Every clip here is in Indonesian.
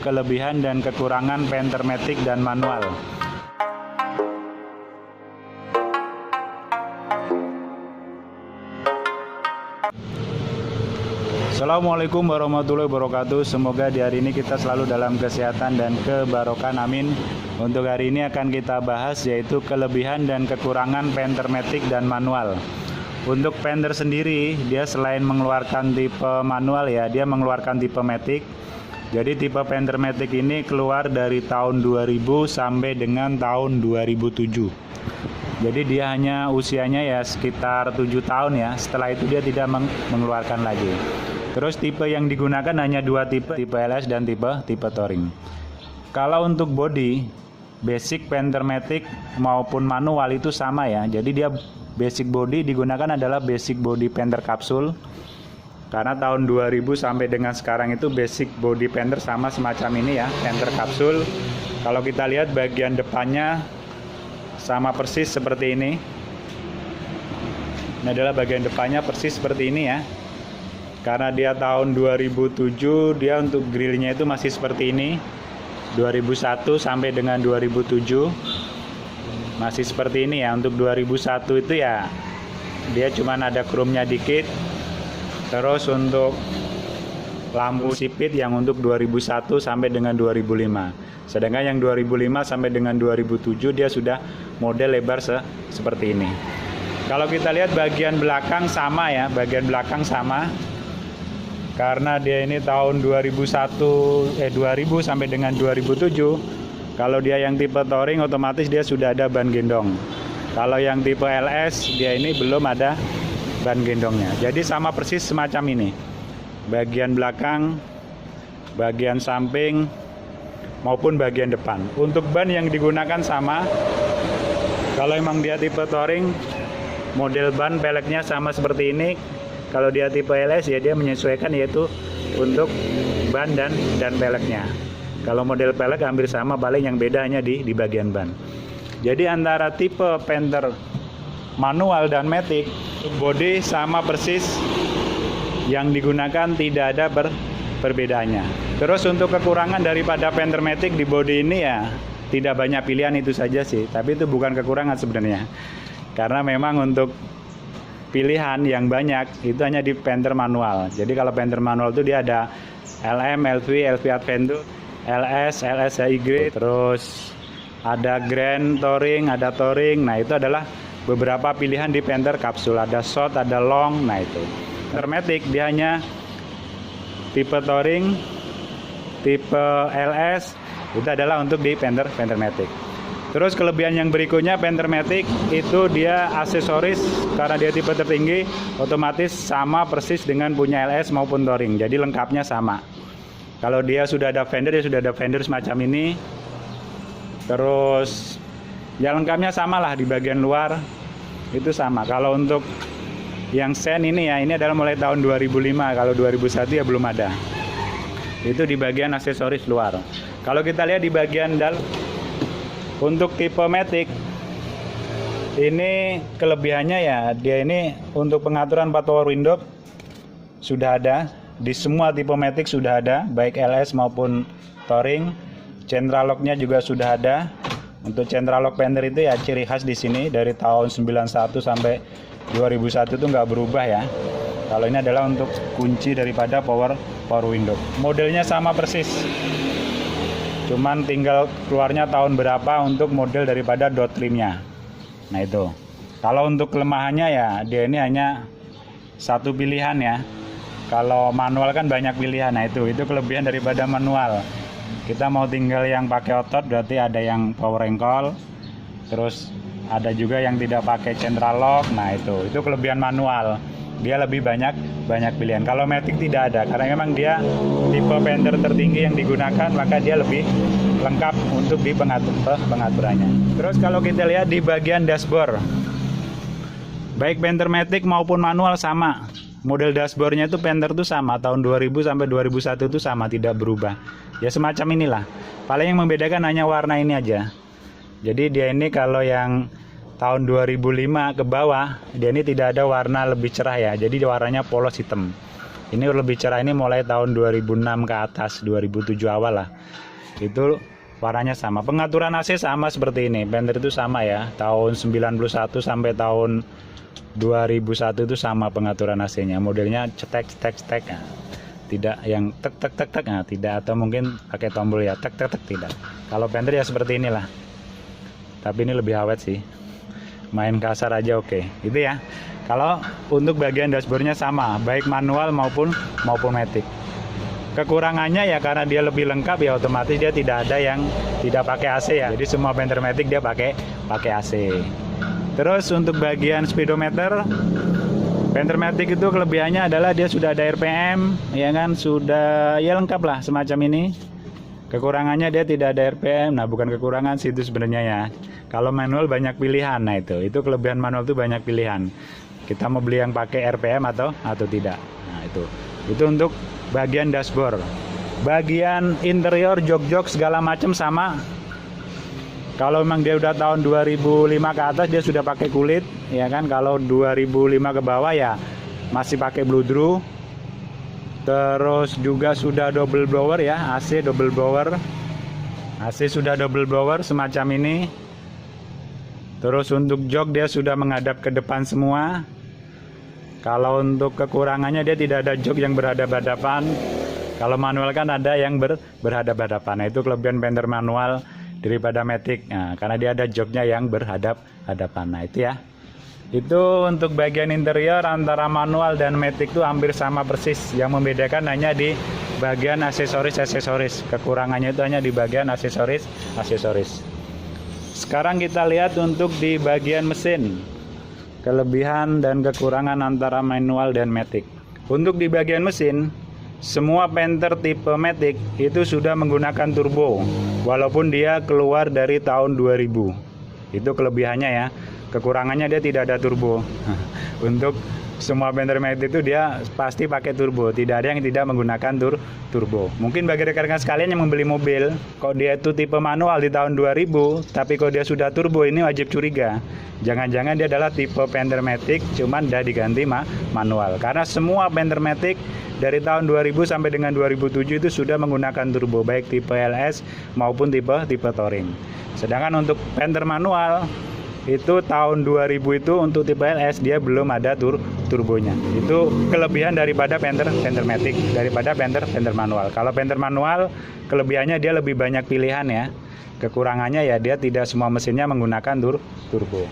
kelebihan dan kekurangan Panther Matic dan manual. Assalamualaikum warahmatullahi wabarakatuh. Semoga di hari ini kita selalu dalam kesehatan dan kebarokan, amin. Untuk hari ini akan kita bahas yaitu kelebihan dan kekurangan Panther Matic dan manual. Untuk Panther sendiri, dia selain mengeluarkan tipe manual ya, dia mengeluarkan tipe Matic. Jadi tipe Panther Matic ini keluar dari tahun 2000 sampai dengan tahun 2007. Jadi dia hanya usianya ya sekitar 7 tahun ya. Setelah itu dia tidak mengeluarkan lagi. Terus tipe yang digunakan hanya dua tipe LS dan tipe touring. Kalau untuk body, basic Panther Matic maupun manual itu sama ya. Jadi dia basic body digunakan adalah basic body Panther kapsul. Karena tahun 2000 sampai dengan sekarang itu basic body Panther sama semacam ini ya, Panther kapsul. Kalau kita lihat bagian depannya sama persis seperti ini. Ini adalah bagian depannya persis seperti ini ya. Karena dia tahun 2007, dia untuk grillnya itu masih seperti ini. 2001 sampai dengan 2007 masih seperti ini ya. Untuk 2001 itu ya dia cuma ada chrome-nya dikit. Terus untuk lampu sipit yang untuk 2001 sampai dengan 2005. Sedangkan yang 2005 sampai dengan 2007 dia sudah model lebar seperti ini. Kalau kita lihat bagian belakang sama ya, bagian belakang sama. Karena dia ini tahun 2000 sampai dengan 2007. Kalau dia yang tipe touring otomatis dia sudah ada ban gendong. Kalau yang tipe LS dia ini belum ada ban gendongnya. Jadi sama persis semacam ini. Bagian belakang, bagian samping maupun bagian depan. Untuk ban yang digunakan sama. Kalau emang dia tipe touring, model ban peleknya sama seperti ini. Kalau dia tipe LS ya dia menyesuaikan yaitu untuk ban dan peleknya. Kalau model pelek hampir sama, paling yang beda hanya di bagian ban. Jadi antara tipe Panther manual dan Matic, body sama persis, yang digunakan tidak ada perbedaannya. Terus untuk kekurangan daripada Panther Matic di body ini ya tidak banyak pilihan, itu saja sih. Tapi itu bukan kekurangan sebenarnya. Karena memang untuk pilihan yang banyak itu hanya di Panther manual. Jadi kalau Panther manual itu dia ada LM, LV, LV Adventure, LS, LSHY, terus ada Grand Touring, ada Touring. Nah itu adalah beberapa pilihan di Panther kapsul. Ada short, ada long. Nah itu. Panther Matic dia hanya tipe Touring, tipe LS. Itu adalah untuk di Panther Matic. Terus kelebihan yang berikutnya Panther Matic itu dia aksesoris, karena dia tipe tertinggi otomatis sama persis dengan punya LS maupun touring. Jadi lengkapnya sama. Kalau dia sudah ada fender, dia sudah ada fender semacam ini. Terus ya lengkapnya sama lah di bagian luar itu sama. Kalau untuk yang sen ini ya, ini adalah mulai tahun 2005. Kalau 2001 ya belum ada. Itu di bagian aksesoris luar. Kalau kita lihat di bagian dalam, untuk tipe Matic ini kelebihannya ya, dia ini untuk pengaturan power window sudah ada di semua tipe Matic, sudah ada baik LS maupun touring. Central lock-nya juga sudah ada. Untuk central lock Panther itu ya ciri khas di sini dari tahun 91 sampai 2001 itu nggak berubah ya. Kalau ini adalah untuk kunci daripada power window. Modelnya sama persis. Cuman tinggal keluarnya tahun berapa untuk model daripada dot trimnya. Nah itu. Kalau untuk kelemahannya ya dia ini hanya satu pilihan ya. Kalau manual kan banyak pilihan. Nah itu kelebihan daripada manual. Kita mau tinggal yang pakai otot, berarti ada yang power ankle. Terus ada juga yang tidak pakai central lock. Nah itu kelebihan manual. Dia lebih banyak pilihan. Kalau Matic tidak ada, karena memang dia tipe Panther tertinggi yang digunakan, maka dia lebih lengkap untuk di pengaturannya. Terus kalau kita lihat di bagian dashboard, baik Panther Matic maupun manual sama. Model dashboardnya itu Panther itu sama, tahun 2000 sampai 2001 itu sama, tidak berubah. Ya semacam inilah. Paling yang membedakan hanya warna ini aja. Jadi dia ini kalau yang tahun 2005 ke bawah, dia ini tidak ada warna lebih cerah ya, jadi warnanya polos hitam. Ini lebih cerah ini mulai tahun 2006 ke atas, 2007 awal lah. Itu warnanya sama. Pengaturan AC sama seperti ini. Panther itu sama ya. Tahun 91 sampai tahun 2001 itu sama pengaturan AC-nya. Modelnya cetek. Nah, tidak yang tek. Nah, tidak, atau mungkin pakai tombol ya tek tidak. Kalau Panther ya seperti inilah. Tapi ini lebih awet sih. Main kasar aja oke. Itu ya. Kalau untuk bagian dashboardnya sama, baik manual maupun matic. Kekurangannya ya karena dia lebih lengkap ya otomatis dia tidak ada yang tidak pakai AC ya. Jadi semua Panther Matic dia pakai AC. Terus untuk bagian speedometer, Panther Matic itu kelebihannya adalah dia sudah ada RPM, ya kan, sudah ya lengkap lah semacam ini. Kekurangannya dia tidak ada RPM. Nah, bukan kekurangan sih itu sebenarnya ya. Kalau manual banyak pilihan. Nah, itu kelebihan manual itu banyak pilihan. Kita mau beli yang pakai RPM atau tidak. Nah, itu untuk bagian dashboard. Bagian interior, jok segala macam sama. Kalau memang dia udah tahun 2005 ke atas dia sudah pakai kulit, ya kan. Kalau 2005 ke bawah ya masih pakai bludru. Terus juga sudah double blower ya, AC double blower. AC sudah double blower semacam ini. Terus untuk jok dia sudah menghadap ke depan semua. Kalau untuk kekurangannya dia tidak ada jok yang berhadap-hadapan. Kalau manual kan ada yang berhadap-hadapan. Nah, itu kelebihan Panther manual daripada Matic. Nah, karena dia ada joknya yang berhadap-hadapan. Nah, itu ya. Itu untuk bagian interior antara manual dan Matic itu hampir sama persis. Yang membedakan hanya di bagian aksesoris. Kekurangannya itu hanya di bagian aksesoris. Sekarang kita lihat untuk di bagian mesin. Kelebihan dan kekurangan antara manual dan Matic. Untuk di bagian mesin, semua Panther tipe Matic itu sudah menggunakan turbo. Walaupun dia keluar dari tahun 2000. Itu kelebihannya ya. Kekurangannya dia tidak ada turbo. Untuk semua Panther Matic itu dia pasti pakai turbo. Tidak ada yang tidak menggunakan turbo. Mungkin bagi rekan-rekan sekalian yang membeli mobil, kok dia itu tipe manual di tahun 2000, tapi kok dia sudah turbo, ini wajib curiga. Jangan-jangan dia adalah tipe Panther Matic, cuman udah diganti manual. Karena semua Panther Matic dari tahun 2000 sampai dengan 2007 itu sudah menggunakan turbo, baik tipe LS maupun tipe Touring. Sedangkan untuk Panther manual itu tahun 2000 itu untuk tipe LS dia belum ada turbonya. Itu kelebihan daripada Panther Matic daripada Panther manual. Kalau Panther manual kelebihannya dia lebih banyak pilihan ya. Kekurangannya ya dia tidak semua mesinnya menggunakan turbo.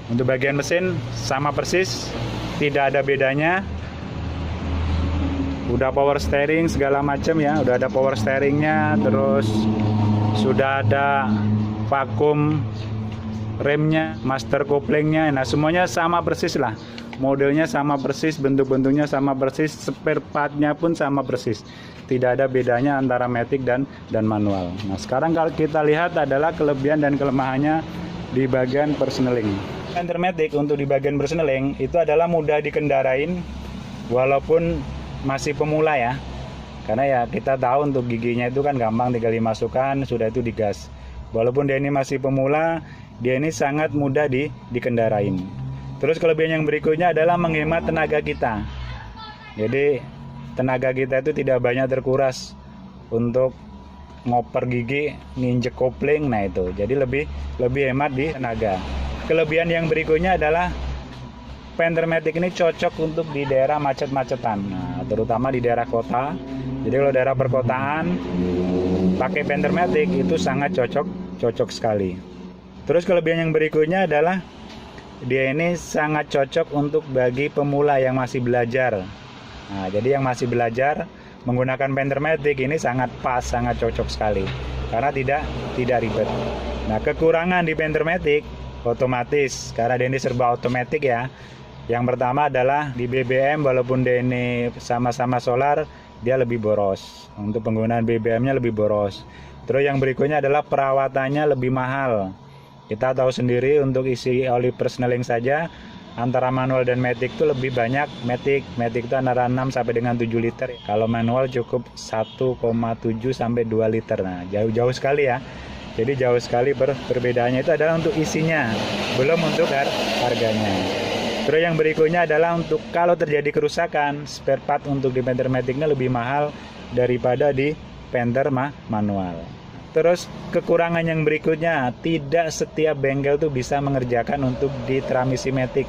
Untuk bagian mesin sama persis, tidak ada bedanya. Udah power steering segala macam ya, udah ada power steeringnya, terus sudah ada vakum remnya, master couplingnya. Nah, semuanya sama persis lah. Modelnya sama persis, bentuk-bentuknya sama persis, spare partnya pun sama persis. Tidak ada bedanya antara Matic dan manual. Nah, sekarang kalau kita lihat adalah kelebihan dan kelemahannya di bagian personeling. Panther Matic untuk di bagian personeling itu adalah mudah dikendarain walaupun masih pemula ya. Karena ya kita tahu untuk giginya itu kan gampang, tinggal dimasukkan, sudah itu digas. Walaupun dia ini masih pemula, dia ini sangat mudah dikendarain. Terus kelebihan yang berikutnya adalah menghemat tenaga kita. Jadi tenaga kita itu tidak banyak terkuras untuk ngoper gigi, nginjek kopling. Nah itu, jadi lebih hemat di tenaga. Kelebihan yang berikutnya adalah Panther Matic ini cocok untuk di daerah macet-macetan. Nah, terutama di daerah kota. Jadi kalau daerah perkotaan pakai Panther Matic itu sangat cocok sekali. Terus kelebihan yang berikutnya adalah dia ini sangat cocok untuk bagi pemula yang masih belajar. Nah, jadi yang masih belajar menggunakan Panther Matic ini sangat pas, sangat cocok sekali. Karena tidak ribet. Nah, kekurangan di Panther Matic otomatis karena dia ini serba otomatis ya. Yang pertama adalah di BBM, walaupun dia ini sama-sama solar, dia lebih boros. Untuk penggunaan BBM-nya lebih boros. Terus yang berikutnya adalah perawatannya lebih mahal. Kita tahu sendiri untuk isi oli personeling saja antara manual dan Matic itu lebih banyak. Matic itu antara 6 sampai dengan 7 liter. Kalau manual cukup 1,7 sampai 2 liter. Nah, jauh sekali ya. Jadi jauh sekali perbedaannya itu adalah untuk isinya, belum untuk harganya. Terus yang berikutnya adalah untuk kalau terjadi kerusakan, spare part untuk di painter matic-nya lebih mahal daripada di painter manual. Terus kekurangan yang berikutnya, tidak setiap bengkel tuh bisa mengerjakan untuk di transmisi matic.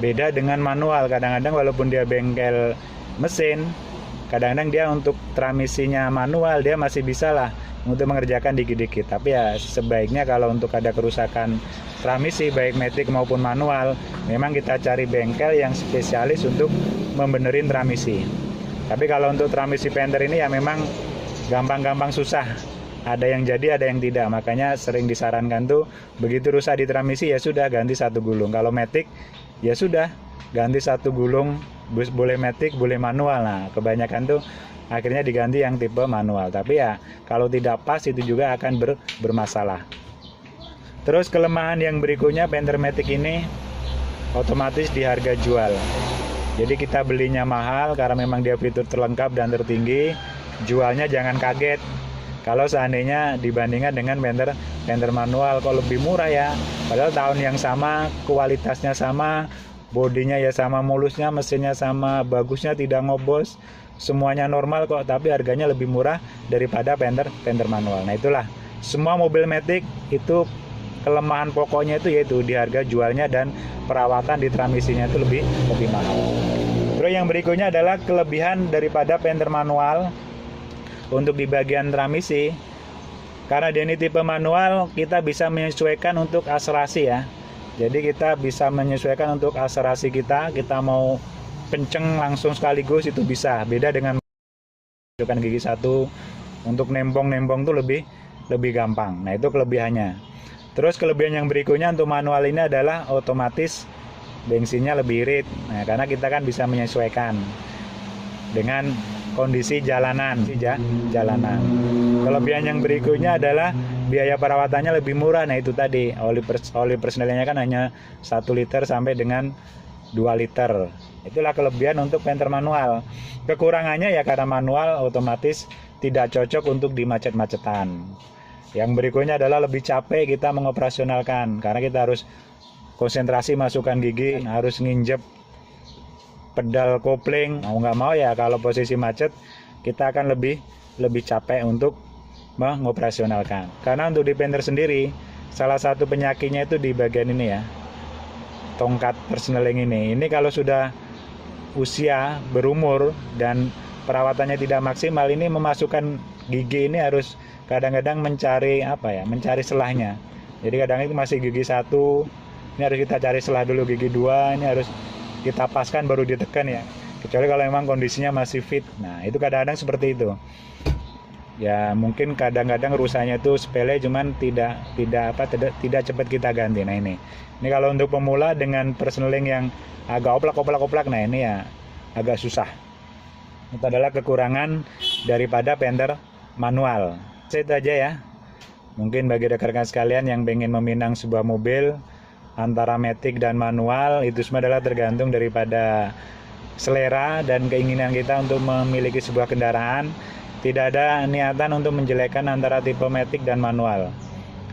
Beda dengan manual, kadang-kadang walaupun dia bengkel mesin, kadang-kadang dia untuk transmisinya manual dia masih bisa lah untuk mengerjakan dikit-dikit. Tapi ya sebaiknya kalau untuk ada kerusakan transmisi baik matic maupun manual, memang kita cari bengkel yang spesialis untuk membenerin transmisi. Tapi kalau untuk transmisi painter ini ya memang gampang-gampang susah. Ada yang jadi, ada yang tidak. Makanya sering disarankan tuh begitu rusak di transmisi ya sudah ganti satu gulung. Kalau matic ya sudah ganti satu gulung, boleh matic, boleh manual. Nah, kebanyakan tuh akhirnya diganti yang tipe manual. Tapi ya kalau tidak pas itu juga akan bermasalah. Terus kelemahan yang berikutnya painter matic ini otomatis di harga jual. Jadi kita belinya mahal karena memang dia fitur terlengkap dan tertinggi. Jualnya jangan kaget kalau seandainya dibandingkan dengan painter manual kok lebih murah ya. Padahal tahun yang sama, kualitasnya sama, bodinya ya sama, mulusnya, mesinnya sama, bagusnya tidak ngobos, semuanya normal kok, tapi harganya lebih murah daripada painter manual. Nah itulah, semua mobil matic itu kelemahan pokoknya itu yaitu di harga jualnya dan perawatan di transmisinya itu lebih mahal. Terus yang berikutnya adalah kelebihan daripada painter manual untuk di bagian transmisi. Karena dia ini tipe manual, kita bisa menyesuaikan untuk akselerasi ya. Jadi kita bisa menyesuaikan untuk akselerasi kita mau kenceng langsung sekaligus itu bisa. Beda dengan gigi satu, untuk nembong tuh lebih gampang. Nah itu kelebihannya. Terus kelebihan yang berikutnya untuk manual ini adalah otomatis bensinnya lebih irit. Nah, karena kita kan bisa menyesuaikan dengan kondisi jalanan. Kelebihan yang berikutnya adalah biaya perawatannya lebih murah. Nah itu tadi, oli persnelnya kan hanya 1 liter sampai dengan 2 liter. Itulah kelebihan untuk painter manual. Kekurangannya ya karena manual otomatis tidak cocok untuk di macet-macetan. Yang berikutnya adalah lebih capek kita mengoperasionalkan karena kita harus konsentrasi masukkan gigi, harus nginjep pedal kopling. Mau nggak mau ya kalau posisi macet kita akan lebih capek untuk mengoperasionalkan. Karena untuk di painter sendiri salah satu penyakitnya itu di bagian ini ya, tongkat persneling ini. Ini kalau sudah usia berumur dan perawatannya tidak maksimal, ini memasukkan gigi ini harus kadang-kadang mencari selahnya. Jadi kadang itu masih gigi 1, ini harus kita cari selah dulu, gigi 2 ini harus kita paskan baru ditekan ya. Kecuali kalau memang kondisinya masih fit. Nah itu kadang-kadang seperti itu. Ya mungkin kadang-kadang rusaknya itu sepele, cuman tidak cepat kita ganti. Nah ini kalau untuk pemula dengan persneling yang agak oplak, nah ini ya agak susah. Itu adalah kekurangan daripada painter manual. Itu aja ya. Mungkin bagi rekan-rekan sekalian yang ingin meminang sebuah mobil antara matic dan manual, itu semua adalah tergantung daripada selera dan keinginan kita untuk memiliki sebuah kendaraan. Tidak ada niatan untuk menjelekkan antara tipe matic dan manual.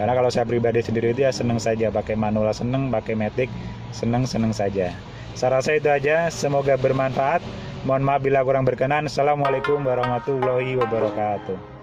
Karena kalau saya pribadi sendiri itu ya seneng saja, pakai manual seneng, pakai matic seneng saja. Saya rasa itu aja, semoga bermanfaat. Mohon maaf bila kurang berkenan. Assalamualaikum warahmatullahi wabarakatuh.